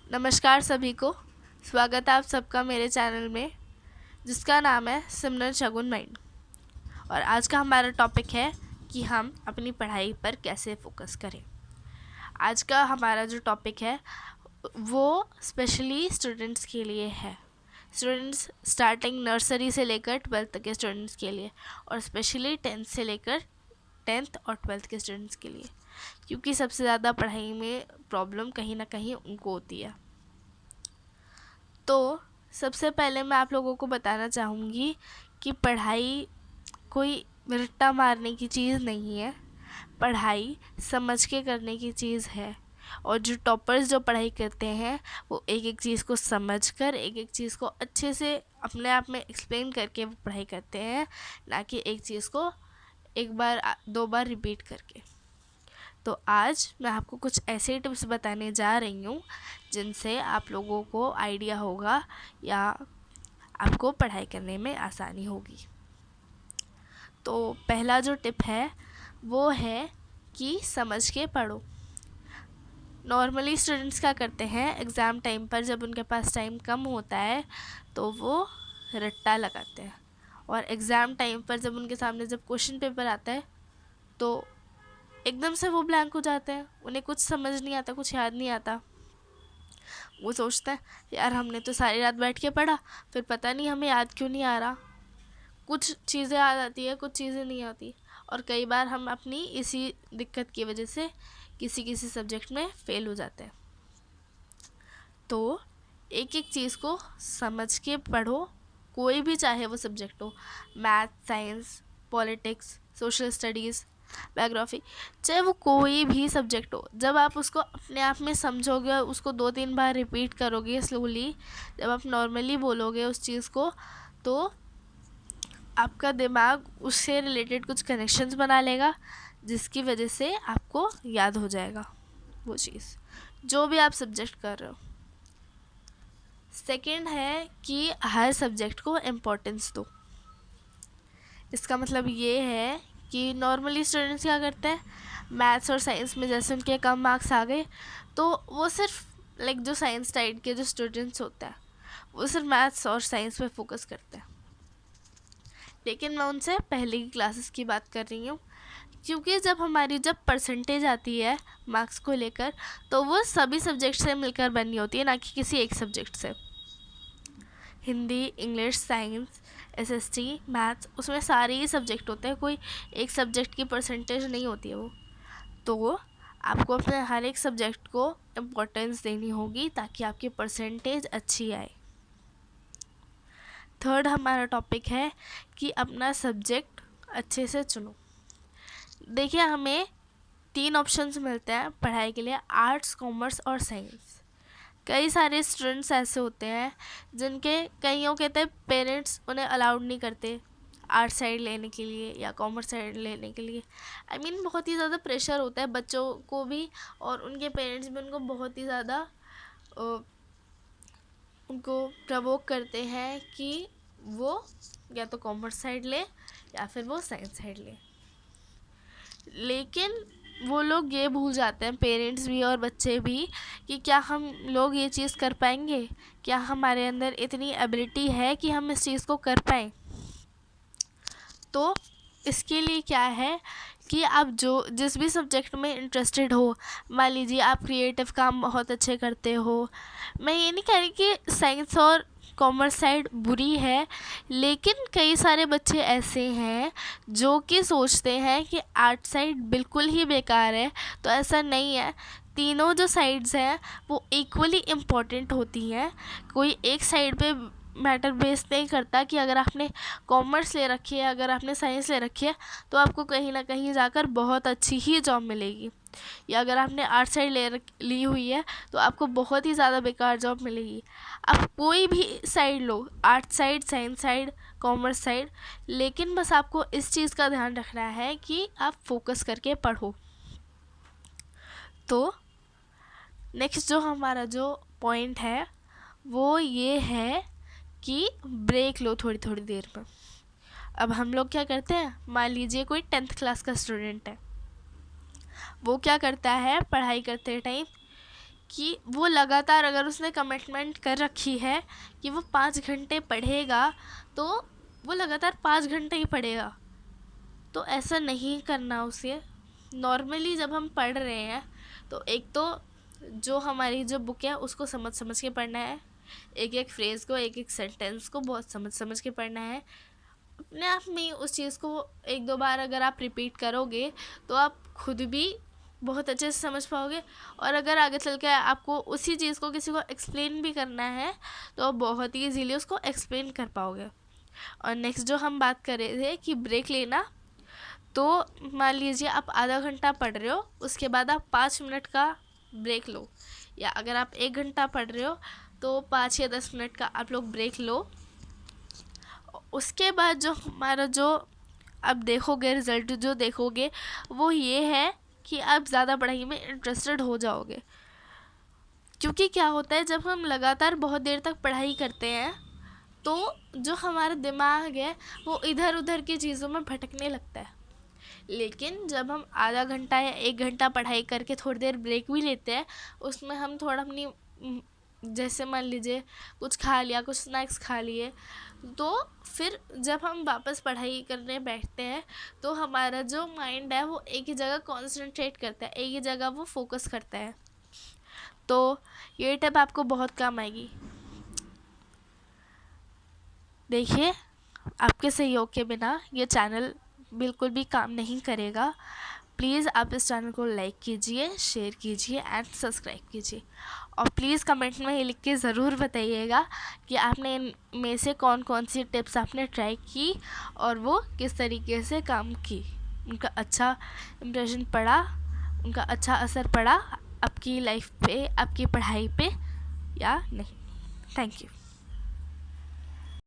नमस्कार सभी को। स्वागत है आप सबका मेरे चैनल में जिसका नाम है सिमरन शगुन माइंड। और आज का हमारा टॉपिक है कि हम अपनी पढ़ाई पर कैसे फोकस करें। आज का हमारा जो टॉपिक है वो स्पेशली स्टूडेंट्स के लिए है। स्टूडेंट्स स्टार्टिंग नर्सरी से लेकर 12th तक के स्टूडेंट्स के लिए, और स्पेशली 10th से लेकर 10th और 12th के स्टूडेंट्स के लिए, क्योंकि सबसे ज़्यादा पढ़ाई में प्रॉब्लम कहीं ना कहीं उनको होती है। तो सबसे पहले मैं आप लोगों को बताना चाहूँगी कि पढ़ाई कोई रट्टा मारने की चीज़ नहीं है। पढ़ाई समझ के करने की चीज़ है। और जो टॉपर्स जो पढ़ाई करते हैं वो एक एक चीज़ को समझकर, एक एक चीज़ को अच्छे से अपने आप में एक्सप्लेन करके वो पढ़ाई करते हैं, ना कि एक चीज़ को एक बार दो बार रिपीट करके। तो आज मैं आपको कुछ ऐसे टिप्स बताने जा रही हूँ जिनसे आप लोगों को आइडिया होगा या आपको पढ़ाई करने में आसानी होगी। तो पहला जो टिप है वो है कि समझ के पढ़ो। नॉर्मली स्टूडेंट्स क्या करते हैं, एग्ज़ाम टाइम पर जब उनके पास टाइम कम होता है तो वो रट्टा लगाते हैं, और एग्ज़ाम टाइम पर जब उनके सामने जब क्वेश्चन पेपर आता है तो एकदम से वो ब्लैंक हो जाते हैं। उन्हें कुछ समझ नहीं आता, कुछ याद नहीं आता। वो सोचते हैं यार हमने तो सारी रात बैठ के पढ़ा, फिर पता नहीं हमें याद क्यों नहीं आ रहा। कुछ चीज़ें याद आती है, कुछ चीज़ें नहीं आती। और कई बार हम अपनी इसी दिक्कत की वजह से किसी किसी सब्जेक्ट में फ़ेल हो जाते हैं। तो एक एक चीज़ को समझ के पढ़ो, कोई भी चाहे वो सब्जेक्ट हो, math, science, politics, social studies, biography, चाहे वो कोई भी सब्जेक्ट हो। जब आप उसको अपने आप में समझोगे और उसको 2-3 बार रिपीट करोगे स्लोली, जब आप नॉर्मली बोलोगे उस चीज़ को, तो आपका दिमाग उससे रिलेटेड कुछ कनेक्शंस बना लेगा, जिसकी वजह से आपको याद हो जाएगा वो चीज़, जो भी आप सब्जेक्ट कर रहे हो। सेकंड है कि हर सब्जेक्ट को इम्पोर्टेंस दो। इसका मतलब ये है कि नॉर्मली स्टूडेंट्स क्या करते हैं, मैथ्स और साइंस में जैसे उनके कम मार्क्स आ गए तो वो सिर्फ जो साइंस साइड के जो स्टूडेंट्स होते हैं वो सिर्फ मैथ्स और साइंस पे फोकस करते हैं। लेकिन मैं उनसे पहले की क्लासेस की बात कर रही हूँ, क्योंकि जब परसेंटेज आती है मार्क्स को लेकर तो वो सभी सब्जेक्ट से मिलकर बनी होती है, ना कि किसी एक सब्जेक्ट से। Hindi, English, science, SST, maths, उसमें सारे ही सब्जेक्ट होते हैं, कोई एक सब्जेक्ट की परसेंटेज नहीं होती है वो। तो आपको अपने हर एक सब्जेक्ट को इम्पोर्टेंस देनी होगी ताकि आपकी परसेंटेज अच्छी आए। थर्ड हमारा टॉपिक है कि अपना सब्जेक्ट अच्छे से चुनो। देखिए हमें 3 ऑप्शंस मिलते हैं पढ़ाई के लिए, आर्ट्स, कॉमर्स और साइंस। कई सारे स्टूडेंट्स ऐसे होते हैं जिनके कईयों के तो पेरेंट्स उन्हें अलाउड नहीं करते आर्ट्स साइड लेने के लिए या कॉमर्स साइड लेने के लिए। बहुत ही ज़्यादा प्रेशर होता है बच्चों को भी, और उनके पेरेंट्स भी उनको बहुत ही ज़्यादा उनको प्रवोक करते हैं कि वो या तो कॉमर्स साइड ले या फिर वो साइंस साइड ले। लेकिन वो लोग ये भूल जाते हैं, पेरेंट्स भी और बच्चे भी, कि क्या हम लोग ये चीज़ कर पाएंगे, क्या हमारे अंदर इतनी एबिलिटी है कि हम इस चीज़ को कर पाएँ। तो इसके लिए क्या है कि आप जिस भी सब्जेक्ट में इंटरेस्टेड हो, मान लीजिए आप क्रिएटिव काम बहुत अच्छे करते हो। मैं ये नहीं कह रही कि साइंस और कॉमर्स साइड बुरी है, लेकिन कई सारे बच्चे ऐसे हैं जो कि सोचते हैं कि आर्ट साइड बिल्कुल ही बेकार है। तो ऐसा नहीं है, तीनों जो साइड्स हैं वो इक्वली इम्पॉर्टेंट होती हैं। कोई एक साइड पे मैटर बेस नहीं करता कि अगर आपने कॉमर्स ले रखी है, अगर आपने साइंस ले रखी है तो आपको कहीं ना कहीं जाकर बहुत अच्छी ही जॉब मिलेगी, या अगर आपने आर्ट साइड ली हुई है तो आपको बहुत ही ज़्यादा बेकार जॉब मिलेगी। आप कोई भी साइड लो, art side, science side, commerce side, लेकिन बस आपको इस चीज़ का ध्यान रखना है कि आप फोकस करके पढ़ो। तो नेक्स्ट जो हमारा जो पॉइंट है वो ये है कि ब्रेक लो थोड़ी थोड़ी देर में। अब हम लोग क्या करते हैं, मान लीजिए कोई 10th क्लास का स्टूडेंट है, वो क्या करता है पढ़ाई करते टाइम कि वो लगातार, अगर उसने कमिटमेंट कर रखी है कि वो 5 घंटे पढ़ेगा, तो वो लगातार 5 घंटे ही पढ़ेगा। तो ऐसा नहीं करना उसे। नॉर्मली जब हम पढ़ रहे हैं तो एक तो जो हमारी जो बुक है उसको समझ समझ के पढ़ना है, एक एक फ्रेज़ को, एक एक सेंटेंस को बहुत समझ समझ के पढ़ना है। अपने आप में उस चीज़ को 1-2 बार अगर आप रिपीट करोगे तो आप खुद भी बहुत अच्छे से समझ पाओगे, और अगर आगे चल के आपको उसी चीज़ को किसी को एक्सप्लेन भी करना है तो आप बहुत ही ईजीली उसको एक्सप्लेन कर पाओगे। और नेक्स्ट जो हम बात कर रहे थे कि ब्रेक लेना, तो मान लीजिए आप आधा घंटा पढ़ रहे हो, उसके बाद आप 5 मिनट का ब्रेक लो, या अगर आप 1 घंटा पढ़ रहे हो तो 5 या 10 मिनट का आप लोग ब्रेक लो। उसके बाद जो हमारा जो आप देखोगे रिज़ल्ट जो देखोगे वो ये है कि आप ज़्यादा पढ़ाई में इंटरेस्टेड हो जाओगे। क्योंकि क्या होता है, जब हम लगातार बहुत देर तक पढ़ाई करते हैं तो जो हमारा दिमाग है वो इधर उधर की चीज़ों में भटकने लगता है। लेकिन जब हम आधा घंटा या 1 घंटा पढ़ाई करके थोड़ी देर ब्रेक भी लेते हैं, उसमें हम थोड़ा अपनी जैसे मान लीजिए कुछ खा लिया, कुछ स्नैक्स खा लिए, तो फिर जब हम वापस पढ़ाई करने बैठते हैं तो हमारा जो माइंड है वो एक ही जगह कॉन्सेंट्रेट करता है, एक ही जगह वो फोकस करता है। तो ये टिप आपको बहुत काम आएगी। देखिए, आपके सहयोग के बिना ये चैनल बिल्कुल भी काम नहीं करेगा। प्लीज़ आप इस चैनल को लाइक कीजिए, शेयर कीजिए एंड सब्सक्राइब कीजिए, और प्लीज़ कमेंट में ये लिख के ज़रूर बताइएगा कि आपने इनमें से कौन कौन सी टिप्स आपने ट्राई की और वो किस तरीके से काम की, उनका अच्छा इम्प्रेशन पड़ा, उनका अच्छा असर पड़ा आपकी लाइफ पे, आपकी पढ़ाई पे या नहीं। Thank you.